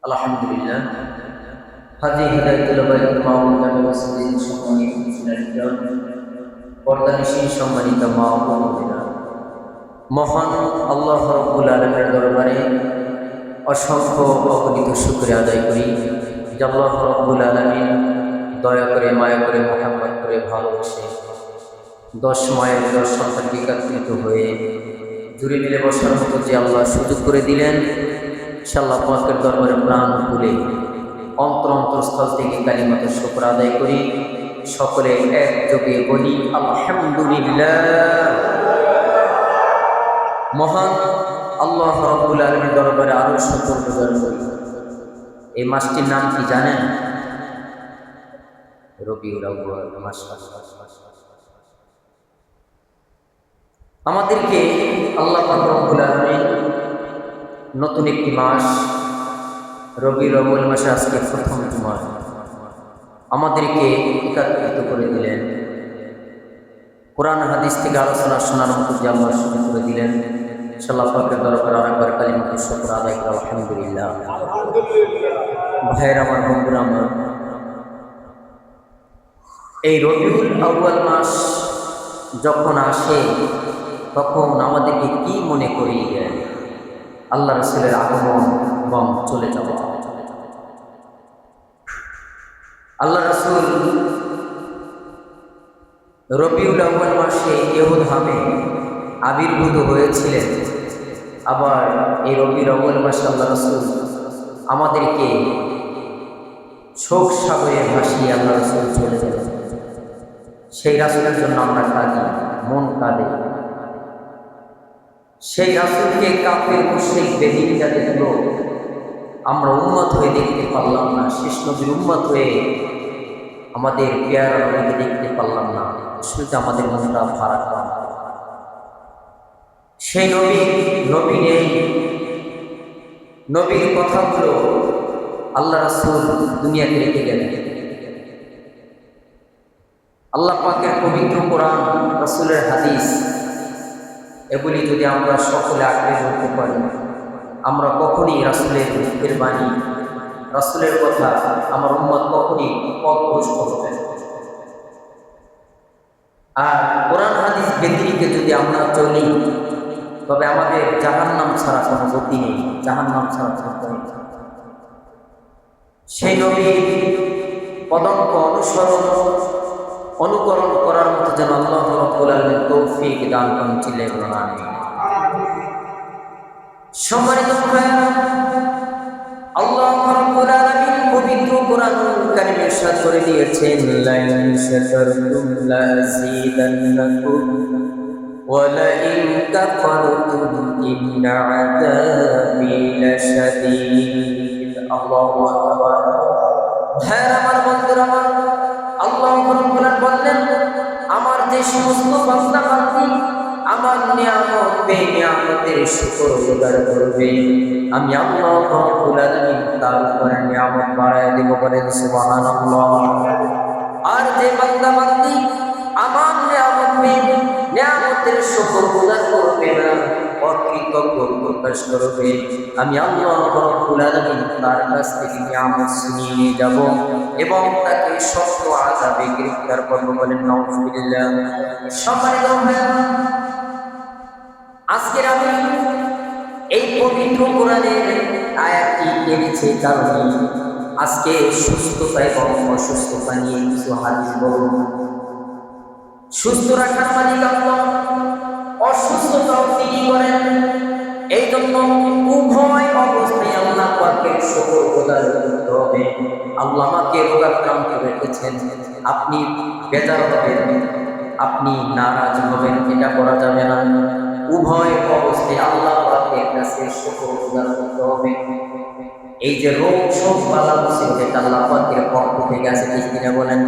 আলহামদুলিল্লাহ। হাজি হিদায়াতুল বাইতুল মামুন জামে মসজিদ সম্মানিত মুসলিম পর্দানিশী সম্মানিত মা ও বোনেরা, মহান আল্লাহ রাব্বুল আলামিনের দরবারে অসংখ্য অগণিত শুকরিয়া আদায় করি যে আল্লাহ রাব্বুল আলামিন দয়া করে মায়া করে মোহাম্মদ করে ভালোবেসে 10 মায়ের 10 সন্তান বিকাশিত হয়ে জুড়ে মিলে বসার মতো যে আল্লাহ সুযোগ করে দিলেন, ইনশাআল্লাহ পাকের দরবারে প্রাণ খুলে অন্তরস্থল থেকে কালিমাতুর শুকর আদায় করি। সকলে একযোগে বলি আলহামদুলিল্লাহ। মহান আল্লাহ রাব্বুল আলামিনের দরবারে আরো শুকর গুজার করি। এই মাসটির নাম কি জানেন? রবিউল আউয়াল মাস। আমাদেরকে আল্লাহ পাক রব্বুল আলামিন নতুন একটি মাস রবিউল আউয়াল মাসে আজকে প্রথম জুমা আমাদেরকে একত্রিত করে দিলেন। কোরআন হাদিস থেকে আলোচনা শোনার মতো যে আল্লাহ শুরু করে দিলেন, আল্লাহ পাকের দরবারে আরেকবার কালিমাতুর শুকর আদায় করা আলহামদুলিল্লাহ। ভাইয়ের আমার, বন্ধুরা আমার, এই রবিউল আউয়াল মাস যখন আসে তখন আমাদেরকে কি মনে করিয়ে দেয়? আল্লাহ রাসূলের আগমন এবং চলে যাওয়া। আল্লাহ রাসূল রবিউল আউয়াল মাসে ইহুদামে আবির্ভূত হয়েছিলেন। আবার এই রবিউল আউয়াল মাসে আল্লাহ রাসূল আমাদেরকে শোক সাগরে ভাসিয়ে আল্লাহ রাসূল চলে গেলেন। সেই রাসূলের জন্য আমরা কাঁদি, মন কাঁদে। সেই রাসূলকে কাফের মুশরিক বেদিনরা দেখলো, আমরা উম্মত হয়ে দেখতে পারলাম না। শেষ নবীর উম্মত হয়ে আমাদের পেয়ারা নবীকে দেখতে পারলাম না। আসলে আমাদের মনটা খারাপ। সেই নবী নেই। নবীর কথাগুলো আল্লাহ রাসূল দুনিয়াতে রেখে গেলেন। আল্লাহ পাকের পবিত্র কোরআন, রাসূলের হাদিস, এগুলি যদি আমরা সকলে আঁকড়ে ধরতে পারি, আমরা কখনই রাসূলের মুখের বাণী, রাসূলের কথা আমার উম্মত কখনই পথভ্রষ্ট হবে না। আর কোরআন হাদিস ব্যতিরিক্ত যদি আমরা চলি, তবে আমাদের জাহান্নাম ছাড়া কোনো গতি নেই, জাহান্নাম ছাড়া চলতে নেই। সেই নবীর পদঙ্ক অনুকরণ করার মতো যেন আল্লাহ রাব্বুল আলামিন তৌফিক দান করেন। চিল্লায়ে বলুন আমিন। সম্মানিত ভাইরা, আল্লাহ রাব্বুল আলামিন পবিত্র কোরআনুল কারীমে ইরশাদ করে দিয়েছেন, লা ইন শাকারতুম লা আযীদান্নাকুম ওয়া লা ইন কাফারতুম ইন্না আযাবি লাশাদীদ। আল্লাহু আকবার। ভাইরা আমার, বন্ধুরা আমার, আল্লাহ রাব্বুল আলামিন বললেন, আমার যে সমস্ত বান্দা বান্দী আমার নিয়ামত বেনিয়ামতের শুকর গুজার করবে, আমি আল্লাহ রাব্বুল আলামিন তার উপরে নিয়ামত বাড়ায় দেব। বলেন সুবহানাল্লাহ। আর যে বান্দা বান্দী আমার নিয়ামতের শুকর গুজার করবে না, অকৃতজ্ঞ প্রকাশ করবে, আমি আল্লাহ রাব্বুল আলামিন তার কাছ থেকে নিয়ামত ছিনিয়ে নিয়ে যাব এবং তাকে শক্ত আযাবে গ্রেফতার করব। বলেন নাউযুবিল্লাহ। সম্মানিত ভাইরা, আজকের আমি এই পবিত্র কোরআনের আয়াতটি এনেছি কারণে আজকে সুস্থতা এবং অসুস্থতা নিয়ে কিছু হাদিস বলব। সুস্থ রাখার মালিক আল্লাহ, অসুস্থতাও তিনি করেন। এই জন্য উভয় অবস্থায় আল্লাহ পাকের শুকর গুজার করতে হবে। আল্লাহ আমাকে রোগাক্রান্ত রেখেছেন, আপনি বেজার হবেন, আপনি নারাজ হবেন, এটা করা যাবে না। উভয় অবস্থায় আল্লাহ পাকের কাছে শুকর গুজার করতে হবে। এই যে রোগ, শোক, বালা মুসিবত, এটা আল্লাহ পাকের পক্ষ থেকে আছে, ঠিক কিনা বলেন?